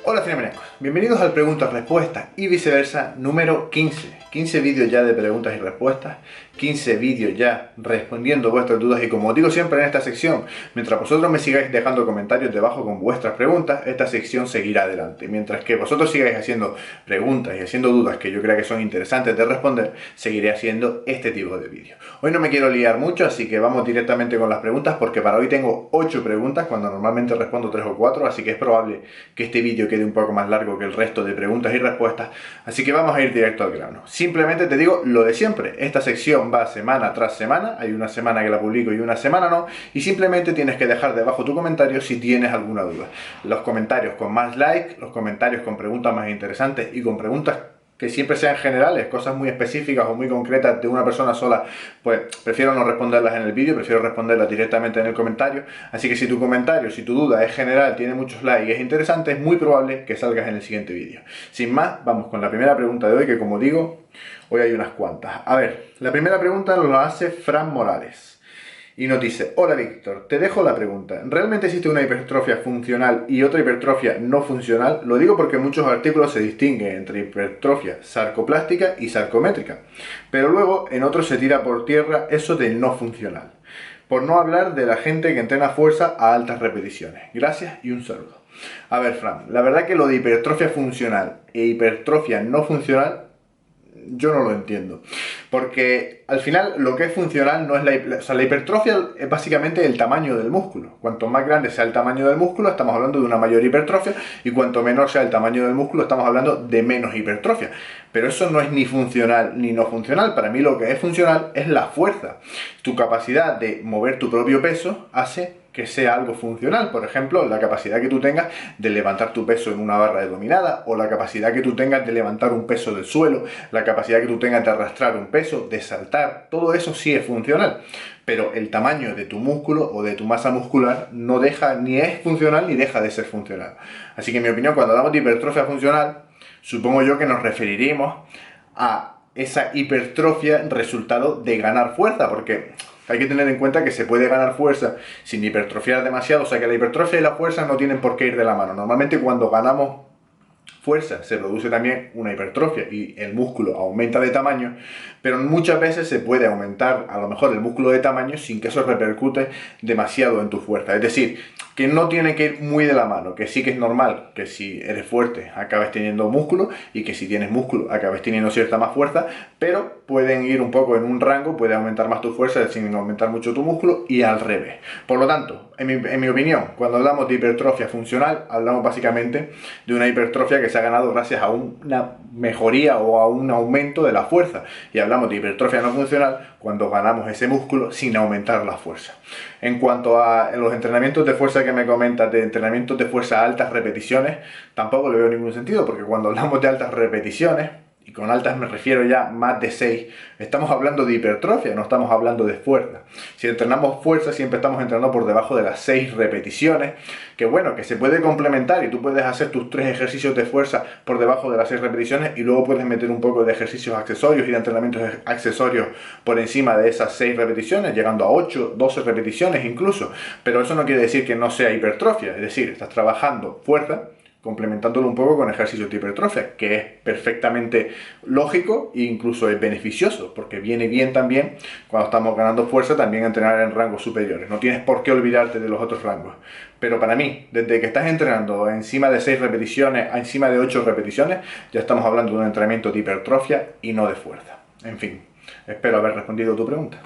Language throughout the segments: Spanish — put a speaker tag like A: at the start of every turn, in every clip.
A: Hola cinemanecos, bienvenidos al Preguntas-Respuestas y viceversa número 15. 15 vídeos ya de preguntas y respuestas, 15 vídeos ya respondiendo vuestras dudas y como os digo siempre en esta sección, mientras vosotros me sigáis dejando comentarios debajo con vuestras preguntas, esta sección seguirá adelante. Mientras que vosotros sigáis haciendo preguntas y haciendo dudas que yo creo que son interesantes de responder, seguiré haciendo este tipo de vídeos. Hoy no me quiero liar mucho, así que vamos directamente con las preguntas porque para hoy tengo 8 preguntas cuando normalmente respondo 3 o 4, así que es probable que este vídeo quede un poco más largo que el resto de preguntas y respuestas, así que vamos a ir directo al grano. Simplemente te digo lo de siempre, esta sección va semana tras semana, hay una semana que la publico y una semana no, y simplemente tienes que dejar debajo tu comentario si tienes alguna duda. Los comentarios con más like, los comentarios con preguntas más interesantes y con preguntas que siempre sean generales, cosas muy específicas o muy concretas de una persona sola, pues prefiero no responderlas en el vídeo, prefiero responderlas directamente en el comentario. Así que si tu comentario, si tu duda es general, tiene muchos likes y es interesante, es muy probable que salgas en el siguiente vídeo. Sin más, vamos con la primera pregunta de hoy, que como digo, hoy hay unas cuantas. A ver, la primera pregunta nos la hace Fran Morales. Y nos dice: hola Víctor, te dejo la pregunta. ¿Realmente existe una hipertrofia funcional y otra hipertrofia no funcional? Lo digo porque en muchos artículos se distingue entre hipertrofia sarcoplástica y sarcométrica, pero luego en otros se tira por tierra eso de no funcional. Por no hablar de la gente que entrena fuerza a altas repeticiones. Gracias y un saludo. A ver, Fran, la verdad que lo de hipertrofia funcional e hipertrofia no funcional yo no lo entiendo, porque al final lo que es funcional no es la hipertrofia es básicamente el tamaño del músculo. Cuanto más grande sea el tamaño del músculo, estamos hablando de una mayor hipertrofia, y cuanto menor sea el tamaño del músculo, estamos hablando de menos hipertrofia. Pero eso no es ni funcional ni no funcional. Para mí lo que es funcional es la fuerza. Tu capacidad de mover tu propio peso hace que sea algo funcional. Por ejemplo, la capacidad que tú tengas de levantar tu peso en una barra de dominada, o la capacidad que tú tengas de levantar un peso del suelo, la capacidad que tú tengas de arrastrar un peso, de saltar, todo eso sí es funcional. Pero el tamaño de tu músculo o de tu masa muscular no deja, ni es funcional ni deja de ser funcional. Así que en mi opinión, cuando hablamos de hipertrofia funcional, supongo yo que nos referiremos a esa hipertrofia resultado de ganar fuerza, porque hay que tener en cuenta que se puede ganar fuerza sin hipertrofiar demasiado, o sea que la hipertrofia y la fuerza no tienen por qué ir de la mano. Normalmente cuando ganamos fuerza se produce también una hipertrofia y el músculo aumenta de tamaño, pero muchas veces se puede aumentar a lo mejor el músculo de tamaño sin que eso repercute demasiado en tu fuerza. Es decir, que no tiene que ir muy de la mano, que sí que es normal que si eres fuerte acabes teniendo músculo y que si tienes músculo acabes teniendo cierta más fuerza, pero pueden ir un poco en un rango, puede aumentar más tu fuerza sin aumentar mucho tu músculo y al revés. Por lo tanto, en mi opinión, cuando hablamos de hipertrofia funcional, hablamos básicamente de una hipertrofia que se ha ganado gracias a una mejoría o a un aumento de la fuerza, y hablamos de hipertrofia no funcional cuando ganamos ese músculo sin aumentar la fuerza. En cuanto a los entrenamientos de fuerza que me comentas, de entrenamientos de fuerza a altas repeticiones, tampoco le veo ningún sentido, porque cuando hablamos de altas repeticiones, y con altas me refiero ya más de 6, estamos hablando de hipertrofia, no estamos hablando de fuerza. Si entrenamos fuerza, siempre estamos entrenando por debajo de las 6 repeticiones, que bueno, que se puede complementar y tú puedes hacer tus 3 ejercicios de fuerza por debajo de las 6 repeticiones y luego puedes meter un poco de ejercicios accesorios y de entrenamientos accesorios por encima de esas 6 repeticiones, llegando a 8, 12 repeticiones incluso, pero eso no quiere decir que no sea hipertrofia, es decir, estás trabajando fuerza complementándolo un poco con ejercicios de hipertrofia, que es perfectamente lógico e incluso es beneficioso, porque viene bien también cuando estamos ganando fuerza también entrenar en rangos superiores. No tienes por qué olvidarte de los otros rangos. Pero para mí, desde que estás entrenando encima de 6 repeticiones, encima de 8 repeticiones, ya estamos hablando de un entrenamiento de hipertrofia y no de fuerza. En fin, espero haber respondido a tu pregunta.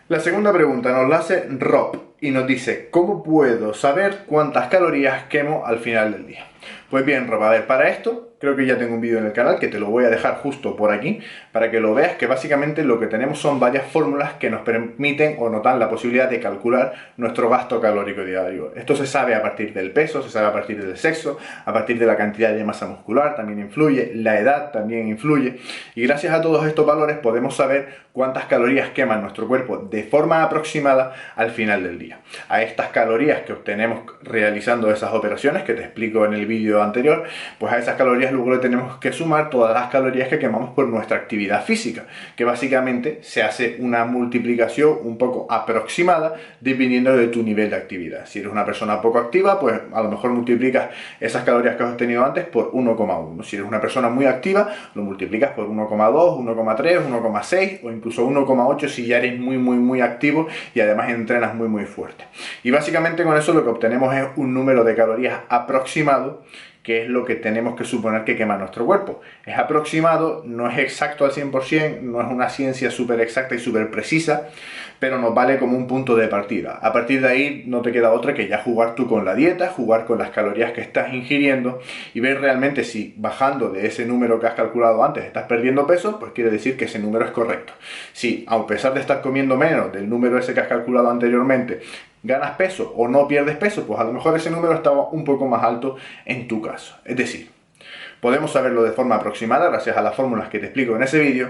A: La segunda pregunta nos la hace Rob y nos dice: ¿cómo puedo saber cuántas calorías quemo al final del día? Pues bien, Rob, a ver, para esto creo que ya tengo un vídeo en el canal que te lo voy a dejar justo por aquí para que lo veas, que básicamente lo que tenemos son varias fórmulas que nos permiten o nos dan la posibilidad de calcular nuestro gasto calórico diario. Esto se sabe a partir del peso, se sabe a partir del sexo, a partir de la cantidad de masa muscular también influye, la edad también influye, y gracias a todos estos valores podemos saber cuántas calorías quema nuestro cuerpo de forma aproximada al final del día. A estas calorías que obtenemos realizando esas operaciones que te explico en el vídeo vídeo anterior, pues a esas calorías luego le tenemos que sumar todas las calorías que quemamos por nuestra actividad física, que básicamente se hace una multiplicación un poco aproximada dependiendo de tu nivel de actividad. Si eres una persona poco activa, pues a lo mejor multiplicas esas calorías que has obtenido antes por 1,1. Si eres una persona muy activa, lo multiplicas por 1,2, 1,3, 1,6 o incluso 1,8 si ya eres muy activo y además entrenas muy fuerte. Y básicamente con eso lo que obtenemos es un número de calorías aproximado, que es lo que tenemos que suponer que quema nuestro cuerpo. Es aproximado, no es exacto al 100%, no es una ciencia súper exacta y súper precisa, pero nos vale como un punto de partida. A partir de ahí no te queda otra que ya jugar tú con la dieta, jugar con las calorías que estás ingiriendo y ver realmente si bajando de ese número que has calculado antes estás perdiendo peso, pues quiere decir que ese número es correcto. Si a pesar de estar comiendo menos del número ese que has calculado anteriormente, ganas peso o no pierdes peso, pues a lo mejor ese número estaba un poco más alto en tu caso. Es decir, podemos saberlo de forma aproximada gracias a las fórmulas que te explico en ese vídeo,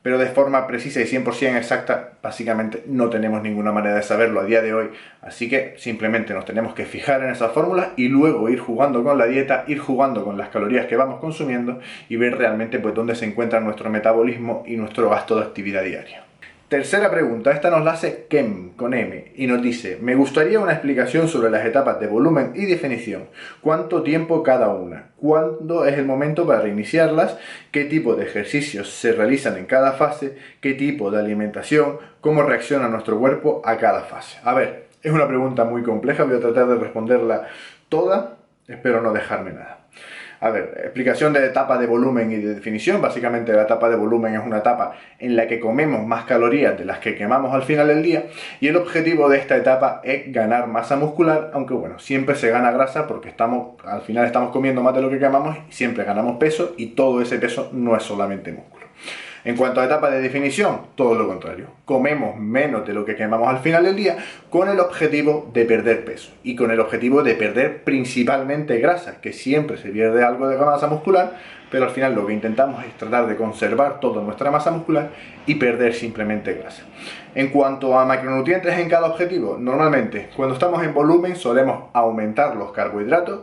A: pero de forma precisa y 100% exacta, básicamente no tenemos ninguna manera de saberlo a día de hoy, así que simplemente nos tenemos que fijar en esas fórmulas y luego ir jugando con la dieta, ir jugando con las calorías que vamos consumiendo y ver realmente pues dónde se encuentra nuestro metabolismo y nuestro gasto de actividad diaria. Tercera pregunta, esta nos la hace Kem, con M, y nos dice: me gustaría una explicación sobre las etapas de volumen y definición. ¿Cuánto tiempo cada una? ¿Cuándo es el momento para reiniciarlas? ¿Qué tipo de ejercicios se realizan en cada fase? ¿Qué tipo de alimentación? ¿Cómo reacciona nuestro cuerpo a cada fase? A ver, es una pregunta muy compleja, voy a tratar de responderla toda, espero no dejarme nada. A ver, explicación de etapa de volumen y de definición. Básicamente la etapa de volumen es una etapa en la que comemos más calorías de las que quemamos al final del día y el objetivo de esta etapa es ganar masa muscular, aunque bueno, siempre se gana grasa porque al final estamos comiendo más de lo que quemamos y siempre ganamos peso y todo ese peso no es solamente músculo. En cuanto a etapa de definición, todo lo contrario. Comemos menos de lo que quemamos al final del día con el objetivo de perder peso y con el objetivo de perder principalmente grasa, que siempre se pierde algo de masa muscular, pero al final lo que intentamos es tratar de conservar toda nuestra masa muscular y perder simplemente grasa. En cuanto a macronutrientes en cada objetivo, normalmente cuando estamos en volumen solemos aumentar los carbohidratos.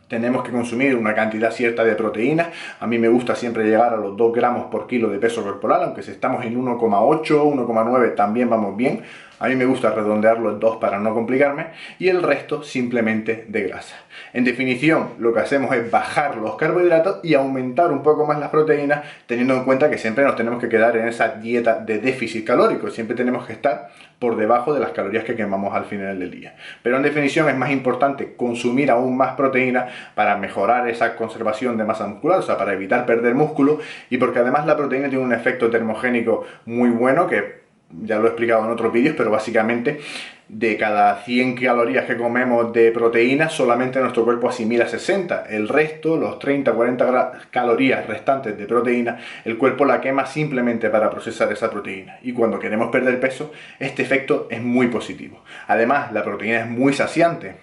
A: Tenemos que consumir una cantidad cierta de proteínas. A mí me gusta siempre llegar a los 2 gramos por kilo de peso corporal, aunque si estamos en 1,8, 1,9 también vamos bien. A mí me gusta redondearlo en 2 para no complicarme. Y el resto simplemente de grasa. En definición, lo que hacemos es bajar los carbohidratos y aumentar un poco más las proteínas, teniendo en cuenta que siempre nos tenemos que quedar en esa dieta de déficit calórico. Siempre tenemos que estar por debajo de las calorías que quemamos al final del día. Pero en definición es más importante consumir aún más proteína para mejorar esa conservación de masa muscular, o sea, para evitar perder músculo y porque además la proteína tiene un efecto termogénico muy bueno que ya lo he explicado en otros vídeos, pero básicamente de cada 100 calorías que comemos de proteína, solamente nuestro cuerpo asimila 60. El resto, los 30-40 calorías restantes de proteína, el cuerpo la quema simplemente para procesar esa proteína. Y cuando queremos perder peso, este efecto es muy positivo. Además, la proteína es muy saciante.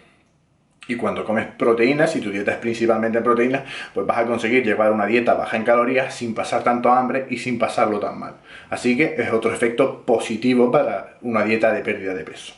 A: Y cuando comes proteínas, si tu dieta es principalmente en proteínas, pues vas a conseguir llevar una dieta baja en calorías sin pasar tanto hambre y sin pasarlo tan mal. Así que es otro efecto positivo para una dieta de pérdida de peso.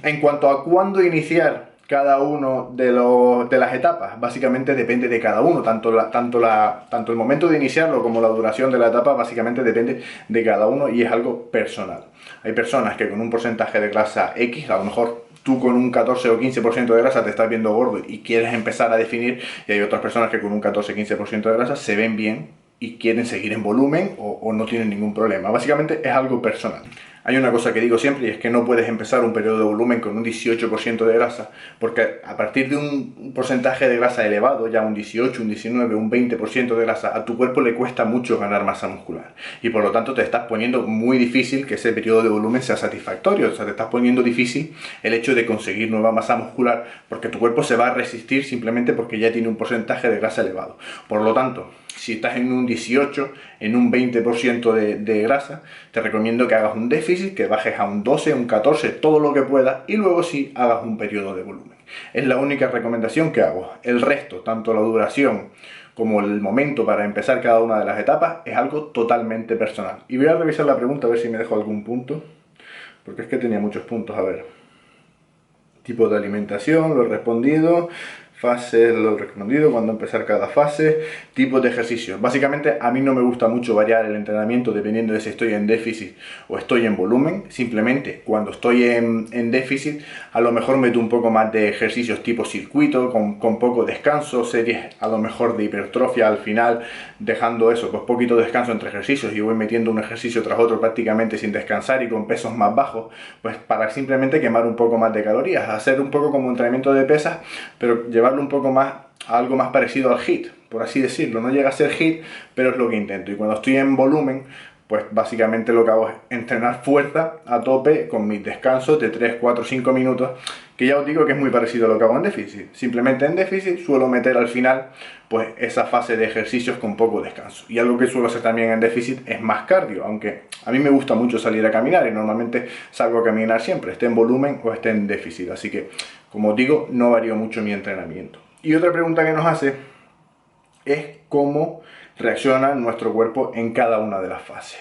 A: En cuanto a cuándo iniciar cada uno de las etapas, básicamente depende de cada uno, tanto el momento de iniciarlo como la duración de la etapa básicamente depende de cada uno y es algo personal. Hay personas que con un porcentaje de grasa X, a lo mejor tú con un 14 o 15% de grasa te estás viendo gordo y quieres empezar a definir, y hay otras personas que con un 14-15% de grasa se ven bien y quieren seguir en volumen o no tienen ningún problema. Básicamente es algo personal. Hay una cosa que digo siempre y es que no puedes empezar un periodo de volumen con un 18% de grasa, porque a partir de un porcentaje de grasa elevado, ya un 18, un 19, un 20% de grasa, a tu cuerpo le cuesta mucho ganar masa muscular. Y por lo tanto te estás poniendo muy difícil que ese periodo de volumen sea satisfactorio. O sea, te estás poniendo difícil el hecho de conseguir nueva masa muscular, porque tu cuerpo se va a resistir simplemente porque ya tiene un porcentaje de grasa elevado. Por lo tanto, si estás en un 18, en un 20% de grasa, te recomiendo que hagas un déficit, que bajes a un 12, un 14, todo lo que puedas, y luego sí hagas un periodo de volumen. Es la única recomendación que hago. El resto, tanto la duración como el momento para empezar cada una de las etapas, es algo totalmente personal. Y voy a revisar la pregunta a ver si me dejo algún punto, porque es que tenía muchos puntos, a ver. Tipo de alimentación, lo he respondido. Fases, lo he respondido, cuándo empezar cada fase. Tipos de ejercicio. Básicamente a mí no me gusta mucho variar el entrenamiento dependiendo de si estoy en déficit o estoy en volumen. Simplemente cuando estoy en déficit a lo mejor meto un poco más de ejercicios tipo circuito, con poco descanso, series a lo mejor de hipertrofia al final, dejando eso, pues poquito descanso entre ejercicios y voy metiendo un ejercicio tras otro prácticamente sin descansar y con pesos más bajos, pues para simplemente quemar un poco más de calorías, hacer un poco como entrenamiento de pesas, pero llevarlo un poco más a algo más parecido al HIIT, por así decirlo. No llega a ser HIIT, pero es lo que intento. Y cuando estoy en volumen, pues básicamente lo que hago es entrenar fuerza a tope con mis descansos de 3, 4, 5 minutos, que ya os digo que es muy parecido a lo que hago en déficit. Simplemente en déficit suelo meter al final pues esa fase de ejercicios con poco descanso. Y algo que suelo hacer también en déficit es más cardio, aunque a mí me gusta mucho salir a caminar y normalmente salgo a caminar siempre, esté en volumen o esté en déficit. Así que, como os digo, no varío mucho mi entrenamiento. Y otra pregunta que nos hace es cómo reacciona nuestro cuerpo en cada una de las fases.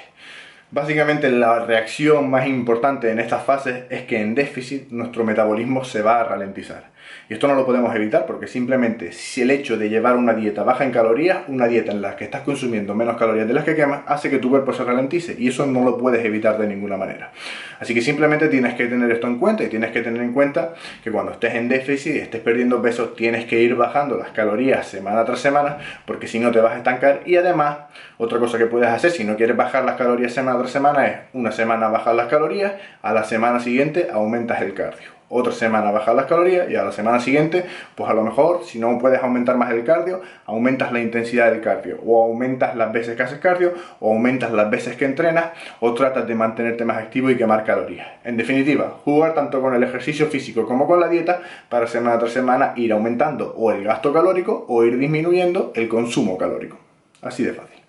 A: Básicamente la reacción más importante en estas fases es que en déficit nuestro metabolismo se va a ralentizar. Y esto no lo podemos evitar porque simplemente si el hecho de llevar una dieta baja en calorías, una dieta en la que estás consumiendo menos calorías de las que quemas, hace que tu cuerpo se ralentice y eso no lo puedes evitar de ninguna manera. Así que simplemente tienes que tener esto en cuenta y tienes que tener en cuenta que cuando estés en déficit y estés perdiendo peso, tienes que ir bajando las calorías semana tras semana porque si no te vas a estancar. Y además, otra cosa que puedes hacer si no quieres bajar las calorías semana tras semana es una semana bajar las calorías, a la semana siguiente aumentas el cardio. Otra semana bajas las calorías y a la semana siguiente, pues a lo mejor, si no puedes aumentar más el cardio, aumentas la intensidad del cardio, o aumentas las veces que haces cardio, o aumentas las veces que entrenas, o tratas de mantenerte más activo y quemar calorías. En definitiva, jugar tanto con el ejercicio físico como con la dieta para semana tras semana ir aumentando o el gasto calórico o ir disminuyendo el consumo calórico. Así de fácil.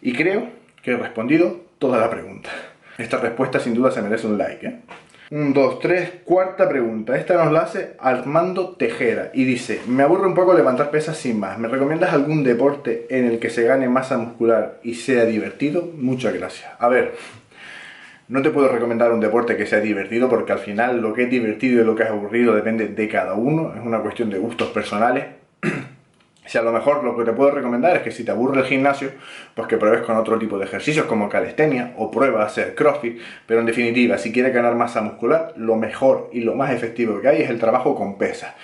A: Y creo que he respondido toda la pregunta. Esta respuesta sin duda se merece un like, ¿eh? 1, 2, 3, cuarta pregunta. Esta nos la hace Armando Tejera y dice: me aburre un poco levantar pesas sin más. ¿Me recomiendas algún deporte en el que se gane masa muscular y sea divertido? Muchas gracias. A ver, no te puedo recomendar un deporte que sea divertido porque al final lo que es divertido y lo que es aburrido depende de cada uno. Es una cuestión de gustos personales. Si a lo mejor lo que te puedo recomendar es que si te aburre el gimnasio, pues que pruebes con otro tipo de ejercicios como calistenia o prueba a hacer crossfit, pero en definitiva, si quieres ganar masa muscular, lo mejor y lo más efectivo que hay es el trabajo con pesas.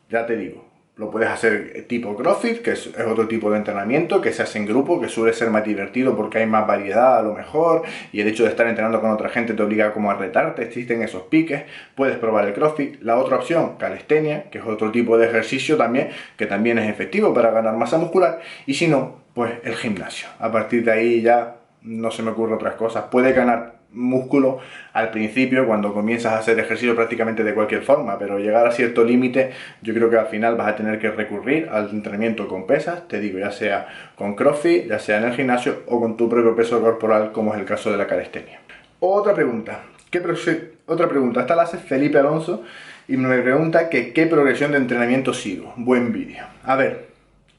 A: Ya te digo, lo puedes hacer tipo crossfit, que es otro tipo de entrenamiento que se hace en grupo, que suele ser más divertido porque hay más variedad a lo mejor, y el hecho de estar entrenando con otra gente te obliga como a retarte, existen esos piques. Puedes probar el crossfit. La otra opción, calistenia, que es otro tipo de ejercicio también, que también es efectivo para ganar masa muscular, y si no, pues el gimnasio. A partir de ahí ya no se me ocurren otras cosas. Puedes ganar músculo al principio cuando comienzas a hacer ejercicio prácticamente de cualquier forma, pero llegar a cierto límite yo creo que al final vas a tener que recurrir al entrenamiento con pesas, te digo, ya sea con crossfit, ya sea en el gimnasio o con tu propio peso corporal, como es el caso de la calistenia. Otra pregunta, esta la hace Felipe Alonso y me pregunta que qué progresión de entrenamiento sigo. Buen vídeo. A ver,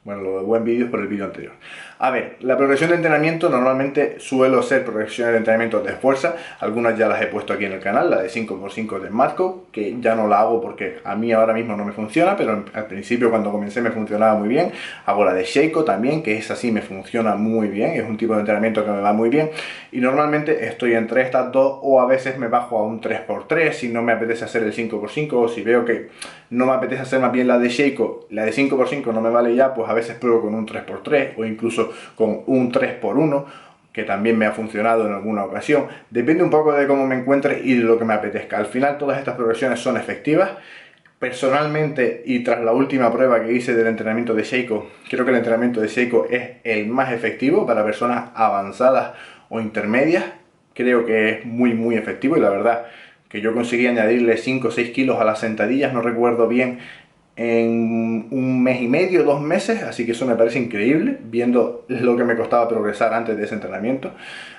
A: bueno, lo de buen vídeo es por el vídeo anterior. A ver, la progresión de entrenamiento normalmente suelo ser progresiones de entrenamiento de fuerza. Algunas ya las he puesto aquí en el canal, la de 5×5 de Matco, que ya no la hago porque a mí ahora mismo no me funciona, pero al principio cuando comencé me funcionaba muy bien. Hago la de Sheiko también, que es así, me funciona muy bien, es un tipo de entrenamiento que me va muy bien. Y normalmente estoy entre estas dos o a veces me bajo a un 3×3 si no me apetece hacer el 5×5 o si veo que no me apetece hacer más bien la de Sheiko, la de 5×5 no me vale ya, pues a veces pruebo con un 3×3 o incluso con un 3×1, que también me ha funcionado en alguna ocasión. Depende un poco de cómo me encuentre y de lo que me apetezca. Al final todas estas progresiones son efectivas. Personalmente, y tras la última prueba que hice del entrenamiento de Sheiko, creo que el entrenamiento de Sheiko es el más efectivo para personas avanzadas o intermedias. Creo que es muy efectivo y la verdad que yo conseguí añadirle 5 o 6 kilos a las sentadillas, no recuerdo bien, en 1 mes y medio, 2 meses, así que eso me parece increíble, viendo lo que me costaba progresar antes de ese entrenamiento.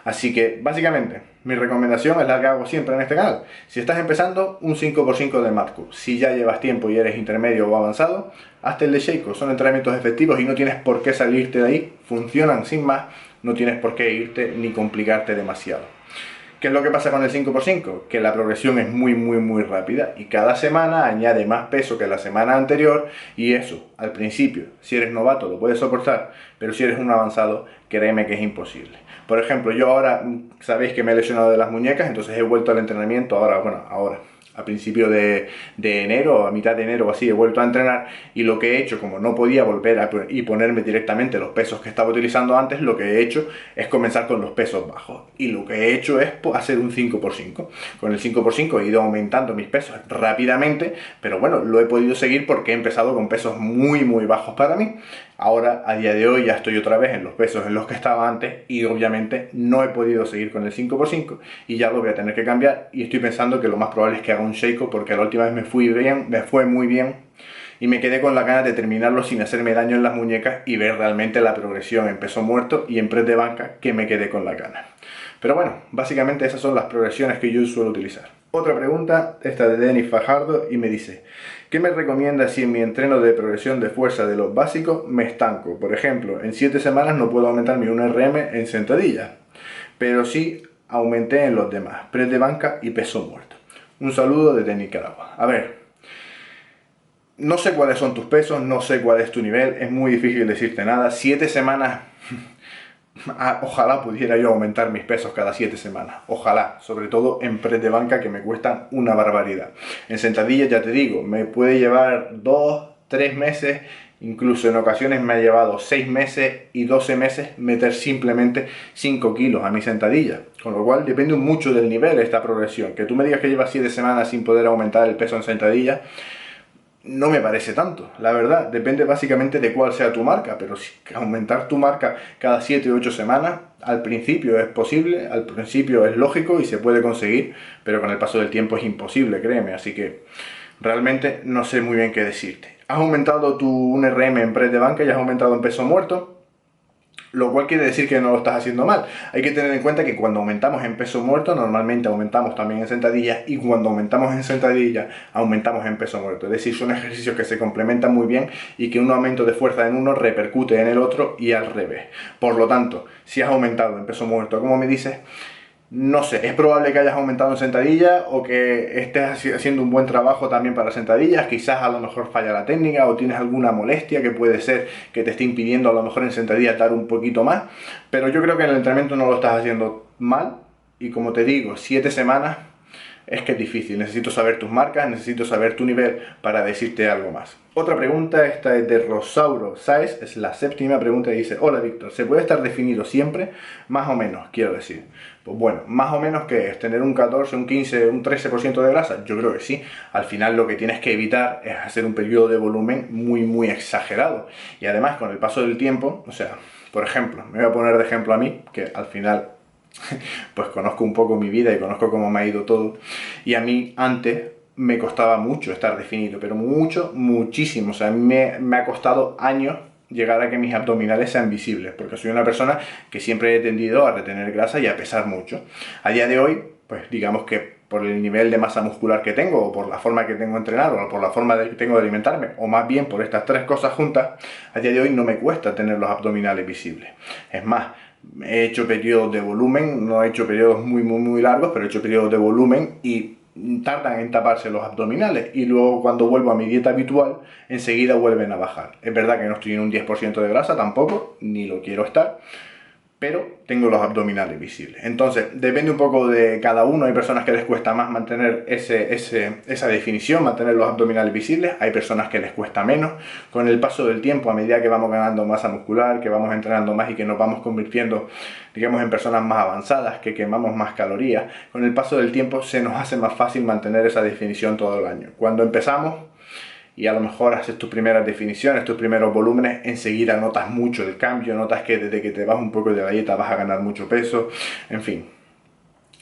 A: Así que, básicamente, mi recomendación es la que hago siempre en este canal. Si estás empezando, un 5×5 de Matco. Si ya llevas tiempo y eres intermedio o avanzado, hazte el de Sheiko. Son entrenamientos efectivos y no tienes por qué salirte de ahí. Funcionan sin más, no tienes por qué irte ni complicarte demasiado. ¿Qué es lo que pasa con el 5×5? Que la progresión es muy rápida y cada semana añade más peso que la semana anterior y eso, al principio, si eres novato lo puedes soportar, pero si eres un avanzado, créeme que es imposible. Por ejemplo, yo ahora, sabéis que me he lesionado de las muñecas, entonces he vuelto al entrenamiento ahora, a principio de enero, a mitad de enero o así, he vuelto a entrenar y lo que he hecho, como no podía volver y ponerme directamente los pesos que estaba utilizando antes, lo que he hecho es comenzar con los pesos bajos y lo que he hecho es hacer un 5×5. Con el 5×5 he ido aumentando mis pesos rápidamente, pero bueno, lo he podido seguir porque he empezado con pesos muy bajos para mí. Ahora, a día de hoy, ya estoy otra vez en los pesos en los que estaba antes y obviamente no he podido seguir con el 5×5 y ya lo voy a tener que cambiar y estoy pensando que lo más probable es que haga un Sheiko porque la última vez me fue muy bien y me quedé con la gana de terminarlo sin hacerme daño en las muñecas y ver realmente la progresión en peso muerto y en press de banca, que me quedé con la gana. Pero bueno, básicamente esas son las progresiones que yo suelo utilizar. Otra pregunta, esta de Denis Fajardo, y me dice: ¿qué me recomienda si en mi entreno de progresión de fuerza de los básicos me estanco? Por ejemplo, en 7 semanas no puedo aumentar mi 1RM en sentadillas, pero sí aumenté en los demás, press de banca y peso muerto. Un saludo desde Nicaragua. A ver, no sé cuáles son tus pesos, no sé cuál es tu nivel, es muy difícil decirte nada. 7 semanas... Ojalá pudiera yo aumentar mis pesos cada 7 semanas, ojalá, sobre todo en press de banca que me cuestan una barbaridad. En sentadillas, ya te digo, me puede llevar 2, 3 meses, incluso en ocasiones me ha llevado 6 meses y 12 meses meter simplemente 5 kilos a mi sentadilla, con lo cual depende mucho del nivel esta progresión. Que tú me digas que llevas 7 semanas sin poder aumentar el peso en sentadillas, no me parece tanto, la verdad, depende básicamente de cuál sea tu marca, pero si aumentar tu marca cada 7 u 8 semanas, al principio es posible, al principio es lógico y se puede conseguir, pero con el paso del tiempo es imposible, créeme, así que realmente no sé muy bien qué decirte. Has aumentado tu 1RM en press de banca y has aumentado en peso muerto, lo cual quiere decir que no lo estás haciendo mal. Hay que tener en cuenta que cuando aumentamos en peso muerto, normalmente aumentamos también en sentadillas, y cuando aumentamos en sentadillas, aumentamos en peso muerto. Es decir, son ejercicios que se complementan muy bien y que un aumento de fuerza en uno repercute en el otro y al revés. Por lo tanto, si has aumentado en peso muerto, como me dices, no sé, es probable que hayas aumentado en sentadillas o que estés haciendo un buen trabajo también para sentadillas, quizás a lo mejor falla la técnica o tienes alguna molestia que puede ser que te esté impidiendo a lo mejor en sentadillas dar un poquito más, pero yo creo que en el entrenamiento no lo estás haciendo mal y como te digo, 7 semanas es que es difícil, necesito saber tus marcas, necesito saber tu nivel para decirte algo más. Otra pregunta, esta es de Rosauro Saez, es la 7ª pregunta y dice: hola Víctor, ¿se puede estar definido siempre? Más o menos, quiero decir. Pues bueno, más o menos, ¿qué es? ¿Tener un 14, un 15, un 13% de grasa? Yo creo que sí. Al final lo que tienes que evitar es hacer un periodo de volumen muy exagerado. Y además con el paso del tiempo, o sea, por ejemplo, me voy a poner de ejemplo a mí, que al final pues conozco un poco mi vida y conozco cómo me ha ido todo, y a mí antes me costaba mucho estar definido, pero muchísimo, o sea, a mí me ha costado años llegar a que mis abdominales sean visibles, porque soy una persona que siempre he tendido a retener grasa y a pesar mucho. A día de hoy, pues digamos que por el nivel de masa muscular que tengo, o por la forma que tengo de entrenar, o por la forma que tengo de alimentarme, o más bien por estas 3 cosas juntas, a día de hoy no me cuesta tener los abdominales visibles. Es más, he hecho periodos de volumen, no he hecho periodos muy largos, pero he hecho periodos de volumen y tardan en taparse los abdominales y luego cuando vuelvo a mi dieta habitual enseguida vuelven a bajar. Es verdad que no estoy en un 10% de grasa tampoco, ni lo quiero estar, pero tengo los abdominales visibles. Entonces, depende un poco de cada uno. Hay personas que les cuesta más mantener esa definición, mantener los abdominales visibles. Hay personas que les cuesta menos. Con el paso del tiempo, a medida que vamos ganando masa muscular, que vamos entrenando más y que nos vamos convirtiendo, digamos, en personas más avanzadas, que quemamos más calorías, con el paso del tiempo se nos hace más fácil mantener esa definición todo el año. Cuando empezamos, y a lo mejor haces tus primeras definiciones, tus primeros volúmenes, enseguida notas mucho el cambio, notas que desde que te vas un poco de la dieta vas a ganar mucho peso, en fin.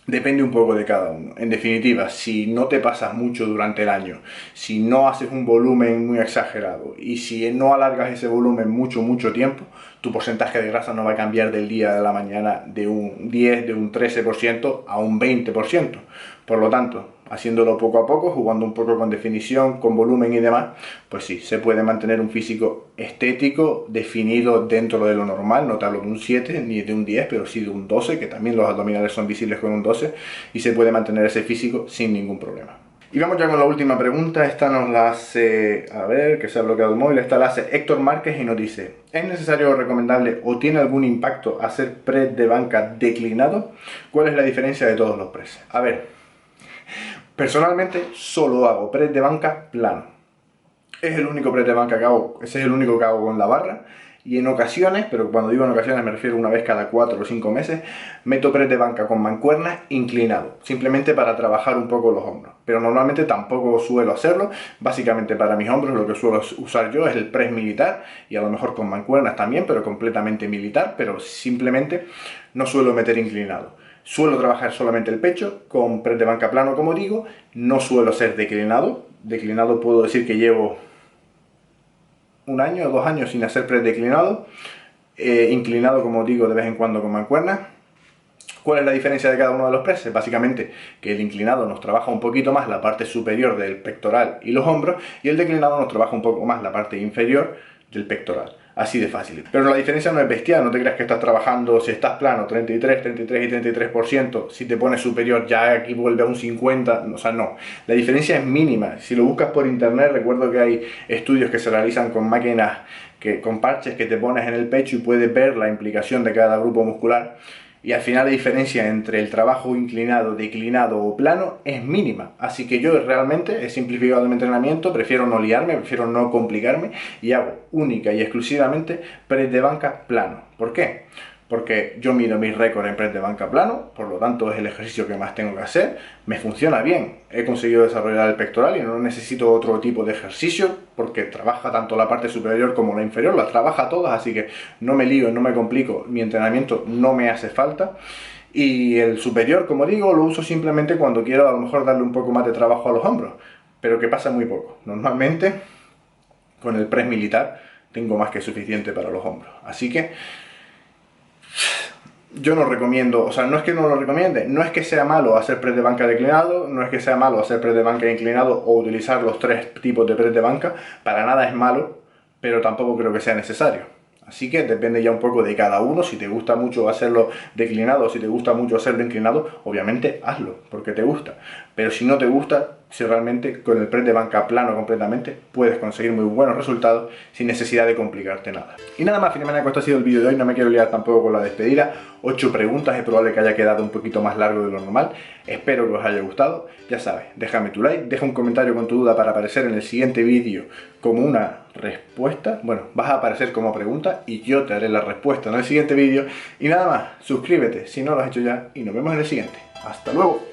A: Depende un poco de cada uno. En definitiva, si no te pasas mucho durante el año, si no haces un volumen muy exagerado y si no alargas ese volumen mucho tiempo, tu porcentaje de grasa no va a cambiar del día a la mañana de un 10, de un 13% a un 20%. Por lo tanto, haciéndolo poco a poco, jugando un poco con definición, con volumen y demás, pues sí, se puede mantener un físico estético, definido dentro de lo normal. No te hablo de un 7 ni de un 10, pero sí de un 12, que también los abdominales son visibles con un 12, y se puede mantener ese físico sin ningún problema. Y vamos ya con la última pregunta. Esta nos la hace, a ver, que se ha bloqueado el móvil. Esta la hace Héctor Márquez y nos dice: ¿es necesario o recomendable o tiene algún impacto hacer press de banca declinado? ¿Cuál es la diferencia de todos los press? A ver, personalmente solo hago press de banca plano. Es el único press de banca que hago, ese es el único que hago con la barra. Y en ocasiones, pero cuando digo en ocasiones me refiero a una vez cada 4 o 5 meses, meto press de banca con mancuernas inclinado, simplemente para trabajar un poco los hombros. Pero normalmente tampoco suelo hacerlo. Básicamente para mis hombros lo que suelo usar yo es el press militar, y a lo mejor con mancuernas también, pero completamente militar, pero simplemente no suelo meter inclinado. Suelo trabajar solamente el pecho con press de banca plano, como digo. No suelo hacer declinado. Declinado puedo decir que llevo 1 año o 2 años sin hacer press declinado. Inclinado, como digo, de vez en cuando con mancuernas. ¿Cuál es la diferencia de cada uno de los presses? Básicamente que el inclinado nos trabaja un poquito más la parte superior del pectoral y los hombros, y el declinado nos trabaja un poco más la parte inferior del pectoral. Así de fácil. Pero la diferencia no es bestial. No te creas que estás trabajando, si estás plano, 33, 33 y 33%. Si te pones superior, ya aquí vuelve a un 50%. O sea, no. La diferencia es mínima. Si lo buscas por internet, recuerdo que hay estudios que se realizan con máquinas, con parches que te pones en el pecho, y puedes ver la implicación de cada grupo muscular. Y al final la diferencia entre el trabajo inclinado, declinado o plano es mínima. Así que yo realmente he simplificado mi entrenamiento, prefiero no liarme, prefiero no complicarme, y hago única y exclusivamente press de banca plano. ¿Por qué? Porque yo mido mis récords en press de banca plano, por lo tanto es el ejercicio que más tengo que hacer, me funciona bien, he conseguido desarrollar el pectoral y no necesito otro tipo de ejercicio, porque trabaja tanto la parte superior como la inferior, las trabaja todas, así que no me lío, no me complico, mi entrenamiento no me hace falta. Y el superior, como digo, lo uso simplemente cuando quiero a lo mejor darle un poco más de trabajo a los hombros, pero que pasa muy poco. Normalmente con el press militar tengo más que suficiente para los hombros, así que yo no recomiendo, o sea, no es que no lo recomiende, no es que sea malo hacer press de banca declinado, no es que sea malo hacer press de banca inclinado o utilizar los 3 tipos de press de banca, para nada es malo, pero tampoco creo que sea necesario. Así que depende ya un poco de cada uno. Si te gusta mucho hacerlo declinado o si te gusta mucho hacerlo inclinado, obviamente hazlo, porque te gusta. Pero si no te gusta, si realmente con el press de banca plano completamente puedes conseguir muy buenos resultados sin necesidad de complicarte nada. Y nada más, finalmente esto ha sido el vídeo de hoy. No me quiero liar tampoco con la despedida. 8 preguntas, es probable que haya quedado un poquito más largo de lo normal. Espero que os haya gustado. Ya sabes, déjame tu like, deja un comentario con tu duda para aparecer en el siguiente vídeo como una respuesta. Bueno, vas a aparecer como pregunta y yo te haré la respuesta en el siguiente vídeo. Y nada más, suscríbete si no lo has hecho ya y nos vemos en el siguiente. ¡Hasta luego!